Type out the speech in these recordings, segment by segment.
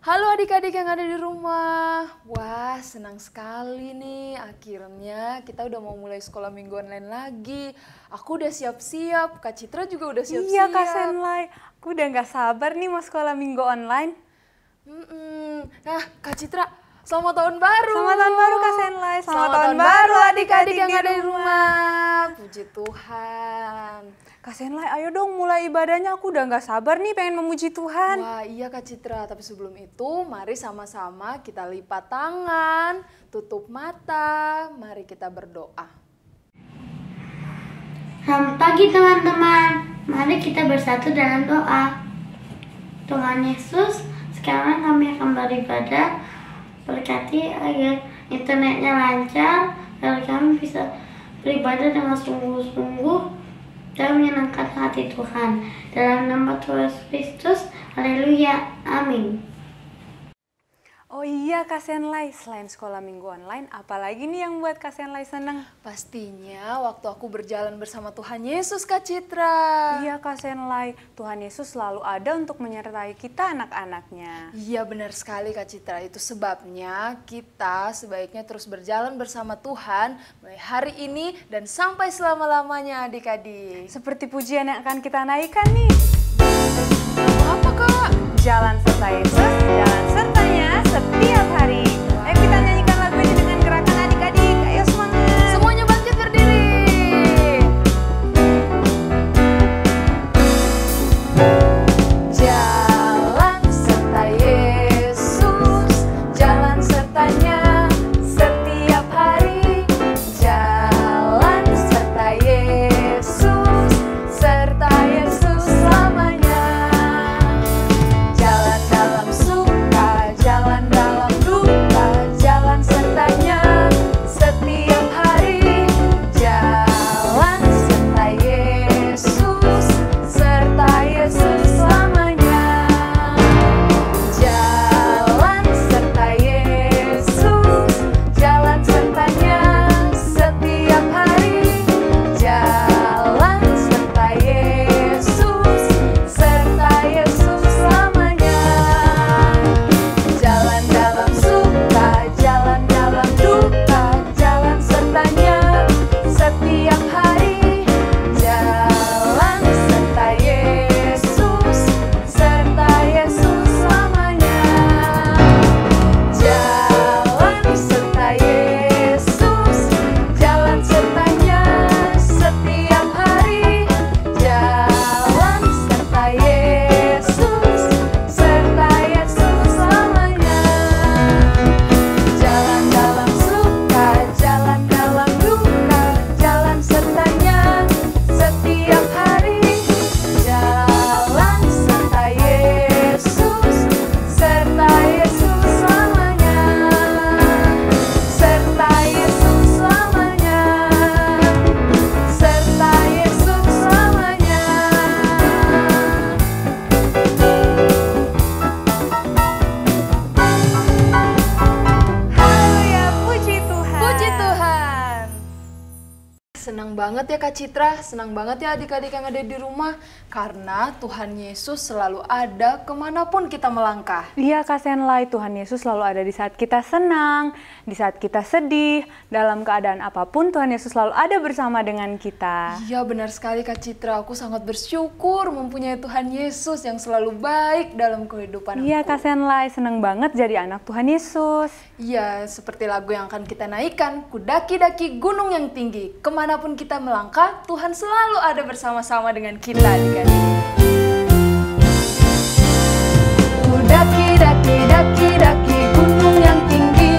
Halo adik-adik yang ada di rumah. Wah, senang sekali nih. Akhirnya kita udah mau mulai sekolah minggu online lagi. Aku udah siap-siap. Kak Citra juga udah siap-siap. Iya Kak Senlai, aku udah gak sabar nih mau sekolah minggu online. Nah, Kak Citra, selamat tahun baru. Selamat tahun baru Kak Senlai. Selamat tahun baru adik-adik yang ada di rumah. Puji Tuhan. Kak Senlai, ayo dong mulai ibadahnya. Aku udah gak sabar nih pengen memuji Tuhan. Wah, iya Kak Citra. Tapi sebelum itu, mari sama-sama kita lipat tangan, tutup mata. Mari kita berdoa. Selamat pagi teman-teman. Mari kita bersatu dalam doa. Tuhan Yesus, sekarang kami akan beribadah. Berkati agar internetnya lancar, agar kami bisa beribadah dengan sungguh-sungguh dan menyenangkan hati Tuhan. Dalam nama Tuhan Yesus Kristus, haleluya, amin. Oh iya Kak Senlai, selain sekolah minggu online, apalagi nih yang buat Kak Senlai seneng? Pastinya waktu aku berjalan bersama Tuhan Yesus, Kak Citra. Iya Kak Senlai, Tuhan Yesus selalu ada untuk menyertai kita anak-anaknya. Iya benar sekali Kak Citra, itu sebabnya kita sebaiknya terus berjalan bersama Tuhan mulai hari ini dan sampai selama-lamanya adik-adik. Seperti pujian yang akan kita naikkan nih. Apa Kak? Jalan serta Yesus, jalan sertanya setiap hari. Ayo kita nyanyikan lagu ini dengan gerakan adik-adik. Ayo semangat. Semuanya bangkit berdiri. Jalan serta Yesus, jalan sertanya setiap hari. Jalan serta Yesus, serta Yesus selamanya. Jalan dalam suka, jalan dalam duka, jalan sertanya setiap hari. Jalan serta Yesus, serta Yesus selamanya. Jalan serta Yesus, jalan sertanya setiap hari. Jalan serta Yesus, serta Yesus selamanya. Jalan dalam suka, jalan dalam duka, jalan sertanya setiap hari. Jalan serta Yesus, serta Yesus selamanya. Jalan serta Yesus, jalan sertanya setiap hari. Jalan serta Yesus, serta Yesus selamanya. Jalan dalam suka, jalan dalam duka, jalan sertanya setiap hari. Jalan serta Yesus, serta Yesus selamanya. Serta Yesus selamanya. Serta Yesus selamanya. Haleluya, puji Tuhan. Puji Tuhan. Senang banget ya Kak Citra, senang banget ya adik-adik yang ada di rumah. Karena Tuhan Yesus selalu ada kemanapun kita melangkah. Iya Kak Senlai, Tuhan Yesus selalu ada di saat kita senang, di saat kita sedih, dalam keadaan apapun Tuhan Yesus selalu ada bersama dengan kita. Iya benar sekali Kak Citra, aku sangat bersyukur mempunyai Tuhan Yesus yang selalu baik dalam kehidupan Iya aku. Kak Senlai, senang banget jadi anak Tuhan Yesus. Iya, seperti lagu yang akan kita naikkan, kudaki-daki gunung yang tinggi, kemanapun kita melangkah, Tuhan selalu ada bersama-sama dengan kita adik-adik. Kudaki-daki, daki-daki gunung yang tinggi,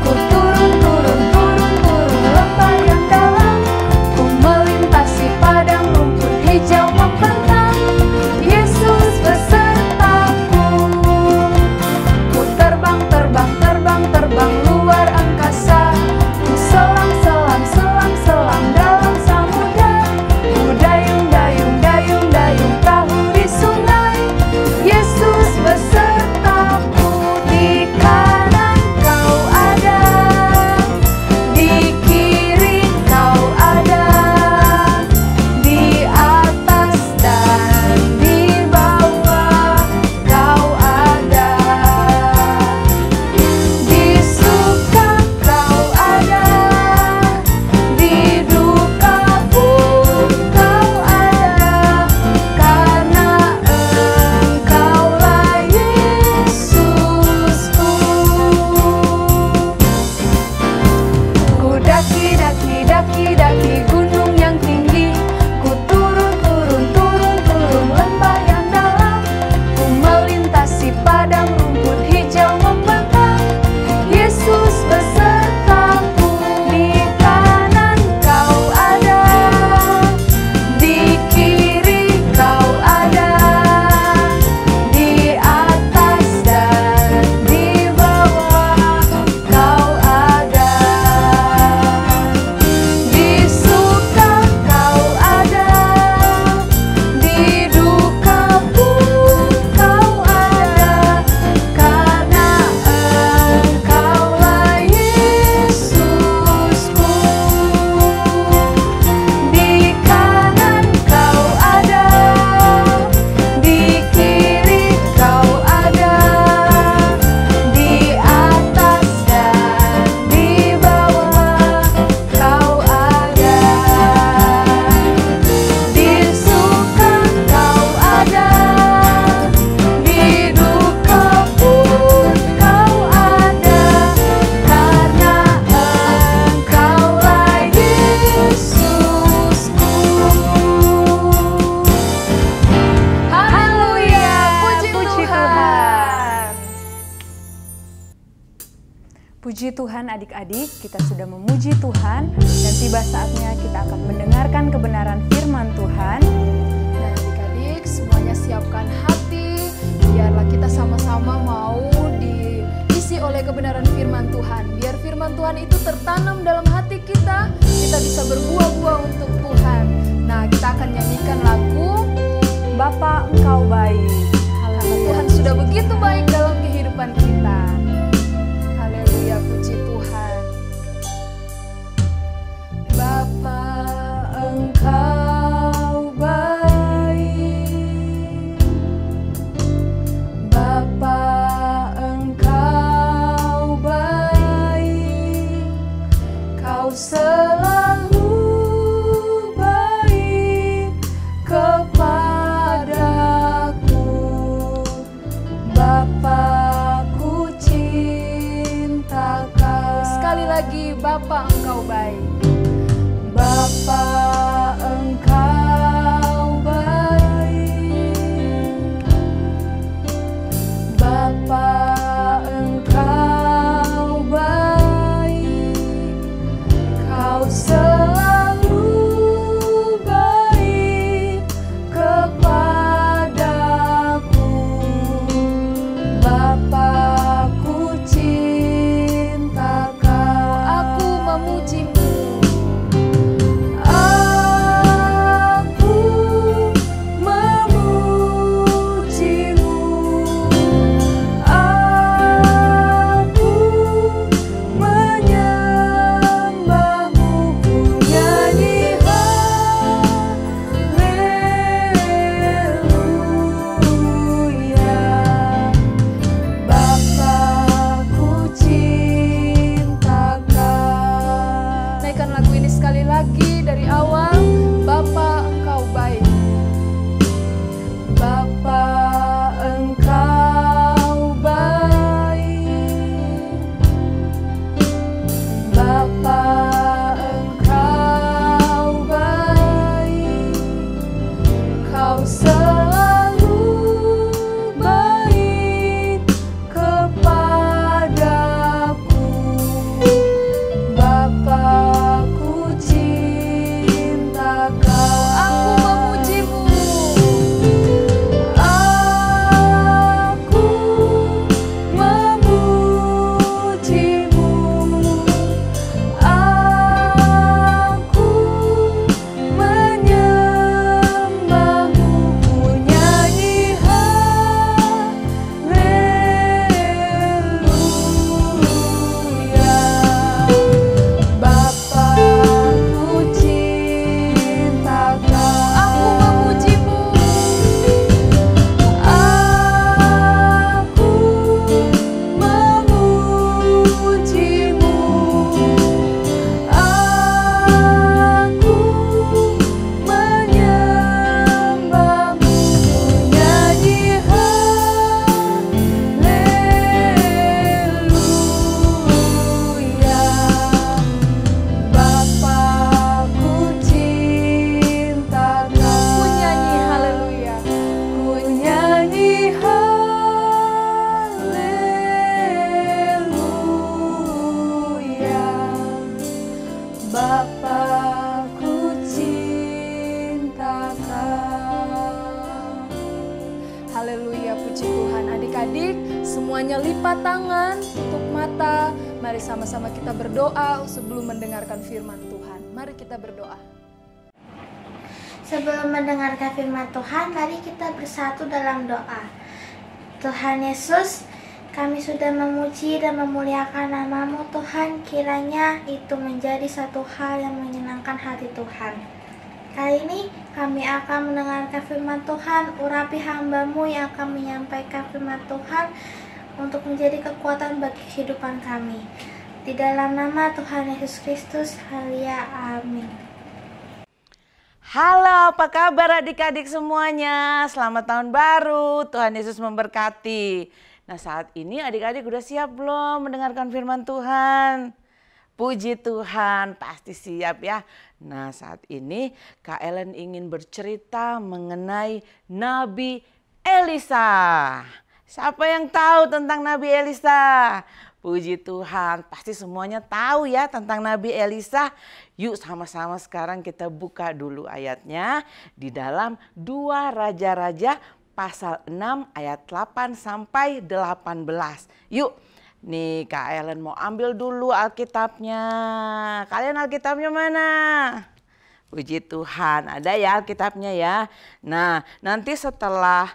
ku turun, turun, turun, turun lembah yang dalam, ku melintasi padang rumput hijau membentang, Yesus besertaku. Ku terbang, terbang, terbang, terbang luar angkasa, ku selam, selam, selam, selam dalam samudra, ku dayung, dayung, dayung, dayung perahu Puji Tuhan adik-adik, kita sudah memuji Tuhan dan tiba saatnya kita akan mendengarkan kebenaran firman Tuhan. Nah adik-adik semuanya siapkan hati, biarlah kita sama-sama mau diisi oleh kebenaran firman Tuhan. Biar firman Tuhan itu tertanam dalam hati kita bisa berbuah-buah untuk Tuhan. Nah kita akan nyanyikan lagu Bapa Engkau baik. Karena Tuhan sudah begitu baik dalam kehidupan kita. Haleluya, puji Tuhan. Bapa Engkau baik. Bapa Engkau baik. Kau selalu baik kepadaku. Bapa-Ku cinta Kau. Sekali lagi, Bapa Engkau baik. Bapa Engkau baik. Bapa Engkau baik. Kau selalu baik kepadaku. Bapa-Ku cinta Kau. Aku memujimu. Aku memujimu. Aku menyembahmu. Ku nyanyi haleluya. Bapa-Ku cinta Kau. Naikkan lagu ini sekali lagi dari awal. Bapa Engkau baik. Bapa Engkau baik. Bapa Engkau baik. Kau selalu baik kepadaku. Bapa-Ku cinta Kau. Aku memujimu. Aku memujimu. Aku menyembahmu. Ku nyanyi haleluya. Bapa-Ku cinta Kau. Aku memujimu. Aku memujimu. Aku menyembahmu. Ku nyanyi haleluya. Bapa-Ku cinta Kau. Ku nyanyi haleluya. Ku nyanyi haleluya. Bapa-Ku cinta Kau. Haleluya, puji Tuhan. Adik-adik, semuanya lipat tangan, tutup mata. Mari sama-sama kita berdoa sebelum mendengarkan firman Tuhan. Mari kita berdoa. Sebelum mendengarkan firman Tuhan, mari kita bersatu dalam doa. Tuhan Yesus, kami sudah memuji dan memuliakan nama-Mu Tuhan. Kiranya itu menjadi satu hal yang menyenangkan hati Tuhan. Kali ini kami akan mendengarkan firman Tuhan. Urapi hamba-Mu yang akan menyampaikan firman Tuhan untuk menjadi kekuatan bagi kehidupan kami. Di dalam nama Tuhan Yesus Kristus, haleluya, amin. Halo, apa kabar adik-adik semuanya? Selamat tahun baru, Tuhan Yesus memberkati. Nah saat ini adik-adik udah siap belum mendengarkan firman Tuhan? Puji Tuhan, pasti siap ya. Nah saat ini Kak Ellen ingin bercerita mengenai Nabi Elisa. Siapa yang tahu tentang Nabi Elisa? Puji Tuhan, pasti semuanya tahu ya tentang Nabi Elisa. Yuk sama-sama sekarang kita buka dulu ayatnya di dalam 2 Raja-Raja pasal 6 ayat 8 sampai 18. Yuk, nih Kak Ellen mau ambil dulu Alkitabnya. Kalian Alkitabnya mana? Puji Tuhan, ada ya Alkitabnya ya. Nah, nanti setelah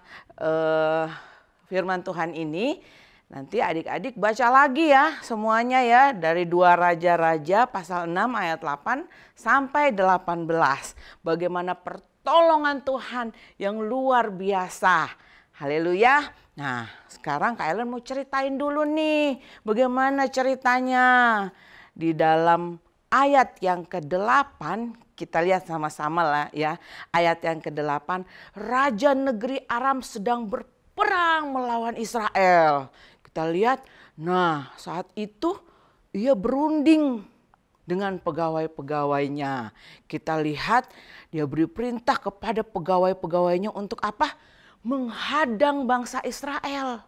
firman Tuhan ini, nanti adik-adik baca lagi ya semuanya ya. Dari 2 Raja-Raja pasal 6 ayat 8 sampai 18. Bagaimana pertolongan Tuhan yang luar biasa. Haleluya. Nah, sekarang Kak Ellen mau ceritain dulu nih. Bagaimana ceritanya. Di dalam ayat yang ke-8, kita lihat sama-sama lah ya. Ayat yang ke-8, Raja negeri Aram sedang berperang melawan Israel. Kita lihat, nah saat itu ia berunding dengan pegawai-pegawainya. Kita lihat dia beri perintah kepada pegawai-pegawainya untuk apa? Menghadang bangsa Israel.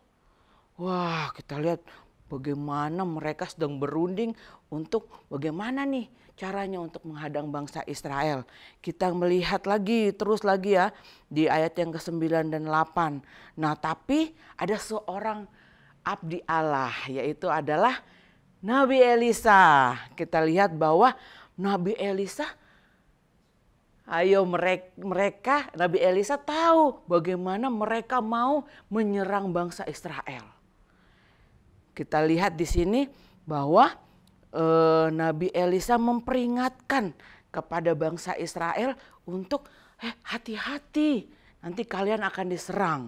Wah, kita lihat bagaimana mereka sedang berunding untuk bagaimana nih caranya untuk menghadang bangsa Israel. Kita melihat lagi, terus lagi ya di ayat yang ke-9 dan 8. Nah tapi ada seorang abdi Allah, yaitu adalah Nabi Elisa. Kita lihat bahwa Nabi Elisa, mereka Nabi Elisa tahu bagaimana mereka mau menyerang bangsa Israel. Kita lihat di sini bahwa Nabi Elisa memperingatkan kepada bangsa Israel untuk hati-hati, nanti kalian akan diserang.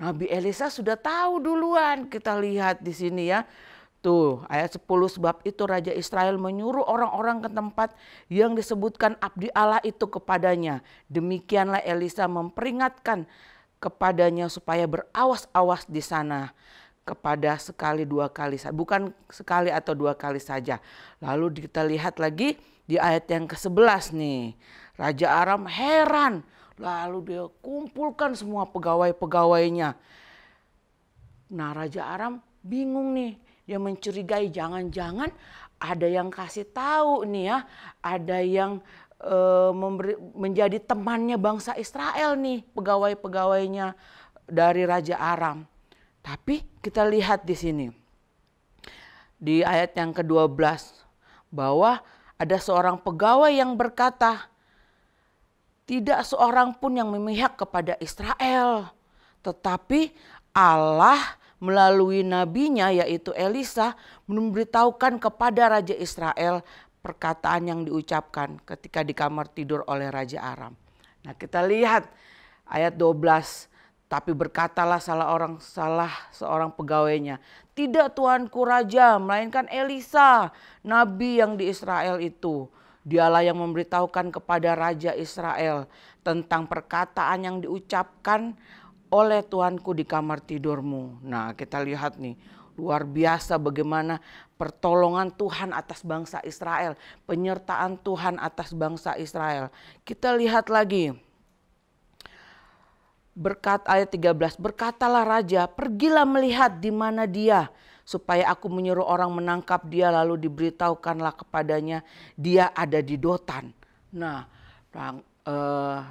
Nabi Elisa sudah tahu duluan, kita lihat di sini ya. Tuh ayat 10, sebab itu Raja Israel menyuruh orang-orang ke tempat yang disebutkan abdi Allah itu kepadanya. Demikianlah Elisa memperingatkan kepadanya supaya berawas-awas di sana. Kepada sekali 2 kali, bukan sekali atau 2 kali saja. Lalu kita lihat lagi di ayat yang ke-11 nih. Raja Aram heran. Lalu dia kumpulkan semua pegawai-pegawainya. Nah Raja Aram bingung nih. Dia mencurigai jangan-jangan ada yang kasih tahu nih ya. Ada yang menjadi temannya bangsa Israel nih. Pegawai-pegawainya dari Raja Aram. Tapi kita lihat di sini. Di ayat yang ke-12. Bahwa ada seorang pegawai yang berkata, tidak seorang pun yang memihak kepada Israel. Tetapi Allah melalui nabinya yaitu Elisa memberitahukan kepada Raja Israel perkataan yang diucapkan ketika di kamar tidur oleh Raja Aram. Nah kita lihat ayat 12. Tapi berkatalah salah seorang pegawainya. Tidak tuanku raja, melainkan Elisa, nabi yang di Israel itu. Dialah yang memberitahukan kepada Raja Israel tentang perkataan yang diucapkan oleh tuanku di kamar tidurmu. Nah kita lihat nih, luar biasa bagaimana pertolongan Tuhan atas bangsa Israel. Penyertaan Tuhan atas bangsa Israel. Kita lihat lagi. Ayat 13, berkatalah raja, pergilah melihat di mana dia, supaya aku menyuruh orang menangkap dia, lalu diberitahukanlah kepadanya dia ada di Dotan. Nah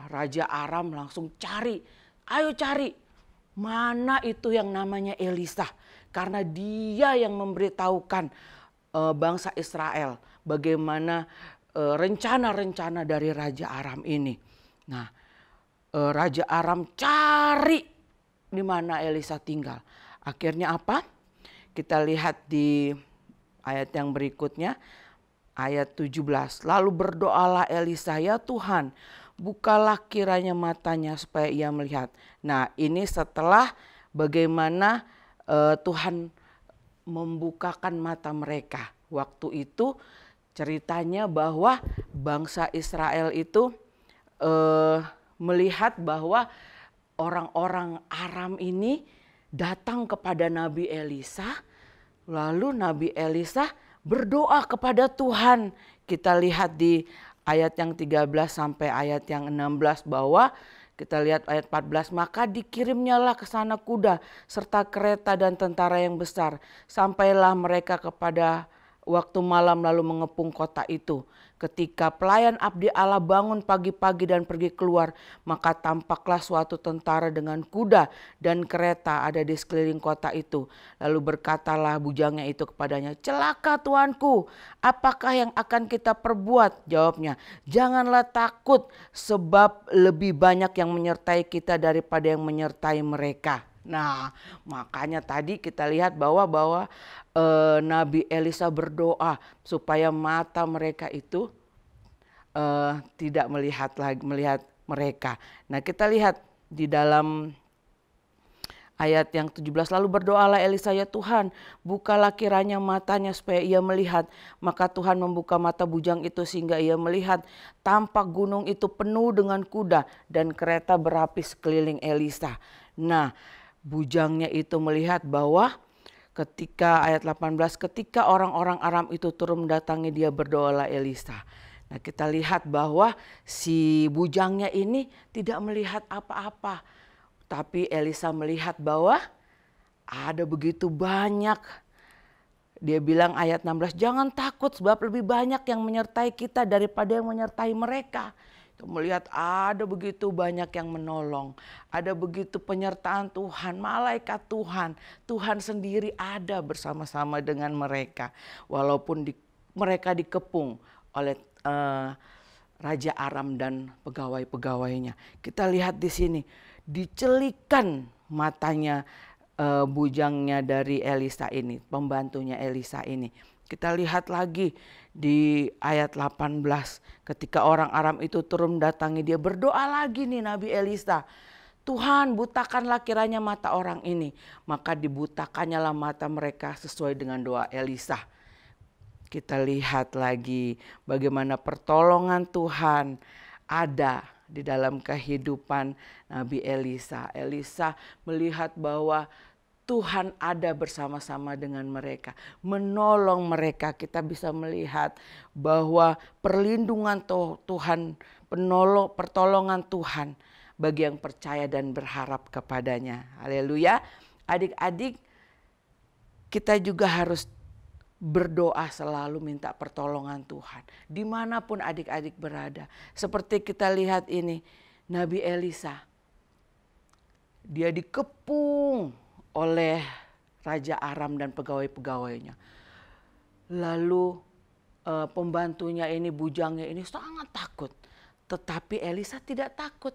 Raja Aram langsung cari, ayo cari mana itu yang namanya Elisa, karena dia yang memberitahukan bangsa Israel bagaimana rencana-rencana dari Raja Aram ini. Nah Raja Aram cari di mana Elisa tinggal. Akhirnya apa? Kita lihat di ayat yang berikutnya, ayat 17. Lalu berdoalah Elisa, ya Tuhan, bukalah kiranya matanya supaya ia melihat. Nah ini setelah bagaimana Tuhan membukakan mata mereka. Waktu itu ceritanya bahwa bangsa Israel itu melihat bahwa orang-orang Aram ini datang kepada Nabi Elisa. Lalu Nabi Elisa berdoa kepada Tuhan. Kita lihat di ayat yang 13 sampai ayat yang 16 bahwa Kita lihat ayat 14, maka dikirimnyalah ke sana kuda serta kereta dan tentara yang besar. Sampailah mereka kepada waktu malam lalu mengepung kota itu. Ketika pelayan abdi Allah bangun pagi-pagi dan pergi keluar, maka tampaklah suatu tentara dengan kuda dan kereta ada di sekeliling kota itu. Lalu berkatalah bujangnya itu kepadanya, celaka tuanku, apakah yang akan kita perbuat? Jawabnya, janganlah takut sebab lebih banyak yang menyertai kita daripada yang menyertai mereka. Nah, makanya tadi kita lihat bahwa Nabi Elisa berdoa supaya mata mereka itu tidak melihat mereka. Nah, kita lihat di dalam ayat yang 17, lalu berdoalah Elisa, ya Tuhan, bukalah kiranya matanya supaya ia melihat. Maka Tuhan membuka mata bujang itu sehingga ia melihat. Tampak gunung itu penuh dengan kuda dan kereta berapi sekeliling Elisa. Nah, bujangnya itu melihat bahwa ketika ayat 18, ketika orang-orang Aram itu turun mendatangi dia, berdoalah Elisa. Nah, kita lihat bahwa si bujangnya ini tidak melihat apa-apa. Tapi Elisa melihat bahwa ada begitu banyak. Dia bilang ayat 16, jangan takut sebab lebih banyak yang menyertai kita daripada yang menyertai mereka. Melihat ada begitu banyak yang menolong, ada begitu penyertaan Tuhan, malaikat Tuhan, Tuhan sendiri ada bersama-sama dengan mereka. Walaupun mereka dikepung oleh Raja Aram dan pegawai-pegawainya. Kita lihat di sini, dicelikan matanya bujangnya dari Elisa ini, pembantunya Elisa ini. Kita lihat lagi di ayat 18, ketika orang Aram itu turun mendatangi dia, berdoa lagi nih Nabi Elisa, Tuhan butakanlah kiranya mata orang ini. Maka dibutakannya lah mata mereka sesuai dengan doa Elisa. Kita lihat lagi bagaimana pertolongan Tuhan ada di dalam kehidupan Nabi Elisa. Elisa melihat bahwa Tuhan ada bersama-sama dengan mereka, menolong mereka. Kita bisa melihat bahwa perlindungan Tuhan, pertolongan Tuhan bagi yang percaya dan berharap kepadanya. Haleluya. Adik-adik, kita juga harus berdoa selalu minta pertolongan Tuhan. Dimanapun adik-adik berada. Seperti kita lihat ini, Nabi Elisa. Dia dikepung oleh Raja Aram dan pegawai-pegawainya. Lalu pembantunya ini, bujangnya ini sangat takut. Tetapi Elisa tidak takut.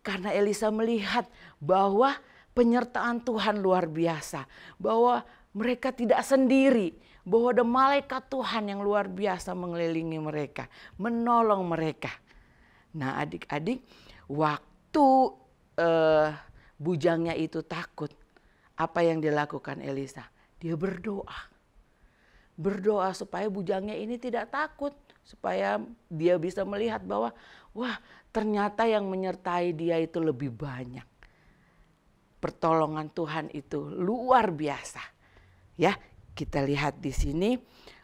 Karena Elisa melihat bahwa penyertaan Tuhan luar biasa. Bahwa mereka tidak sendiri. Bahwa ada malaikat Tuhan yang luar biasa mengelilingi mereka. Menolong mereka. Nah, adik-adik, waktu bujangnya itu takut, apa yang dilakukan Elisa? Dia berdoa. Berdoa supaya bujangnya ini tidak takut. Supaya dia bisa melihat bahwa wah, ternyata yang menyertai dia itu lebih banyak. Pertolongan Tuhan itu luar biasa. Ya, kita lihat di sini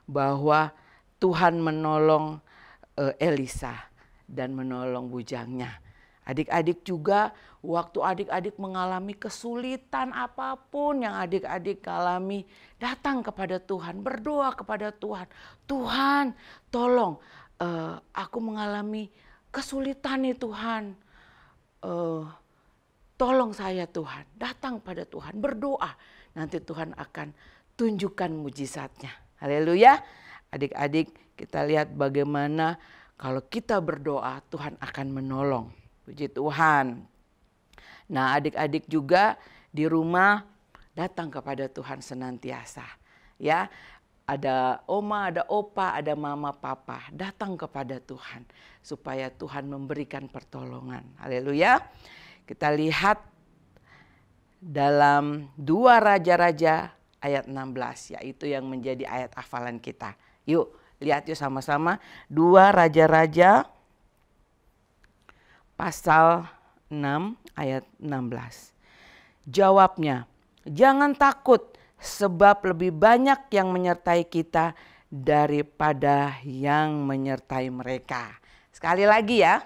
bahwa Tuhan menolong Elisa dan menolong bujangnya. Adik-adik juga, waktu adik-adik mengalami kesulitan apapun yang adik-adik alami, datang kepada Tuhan, berdoa kepada Tuhan. Tuhan, tolong, aku mengalami kesulitan nih Tuhan. Tolong saya Tuhan, datang pada Tuhan, berdoa. Nanti Tuhan akan tunjukkan mujizatnya. Haleluya. Adik-adik, kita lihat bagaimana kalau kita berdoa Tuhan akan menolong. Puji Tuhan. Nah, adik-adik juga di rumah datang kepada Tuhan senantiasa. Ya, ada oma, ada opa, ada mama, papa. Datang kepada Tuhan supaya Tuhan memberikan pertolongan. Haleluya. Kita lihat dalam 2 Raja-Raja ayat 16, yaitu yang menjadi ayat hafalan kita. Yuk, lihat yuk sama-sama. 2 Raja-Raja pasal 6 ayat 16. Jawabnya, jangan takut sebab lebih banyak yang menyertai kita daripada yang menyertai mereka. Sekali lagi ya.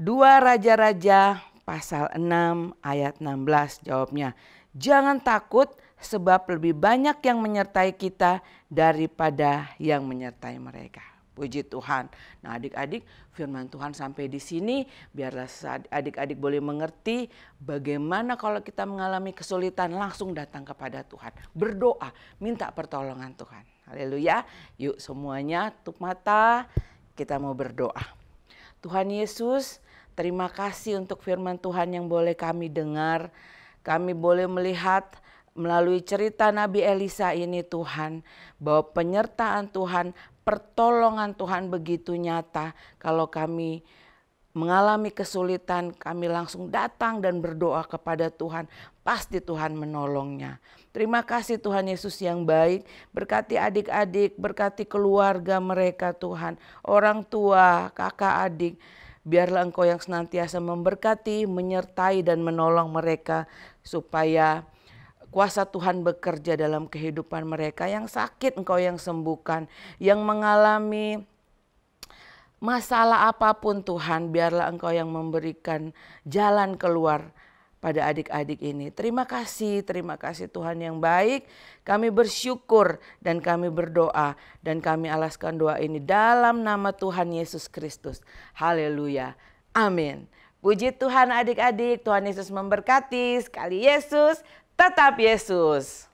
2 2 Raja-Raja pasal 6 ayat 16 jawabnya. Jangan takut sebab lebih banyak yang menyertai kita daripada yang menyertai mereka. Puji Tuhan. Nah adik-adik, firman Tuhan sampai di sini biarlah adik-adik boleh mengerti bagaimana kalau kita mengalami kesulitan langsung datang kepada Tuhan. Berdoa, minta pertolongan Tuhan. Haleluya. Yuk semuanya tutup mata, kita mau berdoa. Tuhan Yesus, terima kasih untuk firman Tuhan yang boleh kami dengar. Kami boleh melihat melalui cerita Nabi Elisa ini Tuhan, bahwa penyertaan Tuhan, pertolongan Tuhan begitu nyata. Kalau kami mengalami kesulitan, kami langsung datang dan berdoa kepada Tuhan. Pasti Tuhan menolongnya. Terima kasih Tuhan Yesus yang baik. Berkati adik-adik, berkati keluarga mereka Tuhan. Orang tua, kakak, adik. Biarlah Engkau yang senantiasa memberkati, menyertai dan menolong mereka. Supaya kuasa Tuhan bekerja dalam kehidupan mereka. Yang sakit Engkau yang sembuhkan. Yang mengalami masalah apapun Tuhan, biarlah Engkau yang memberikan jalan keluar pada adik-adik ini. Terima kasih Tuhan yang baik. Kami bersyukur dan kami berdoa dan kami alaskan doa ini dalam nama Tuhan Yesus Kristus. Haleluya. Amin. Puji Tuhan adik-adik, Tuhan Yesus memberkati. Sekali Yesus, tetap Yesus.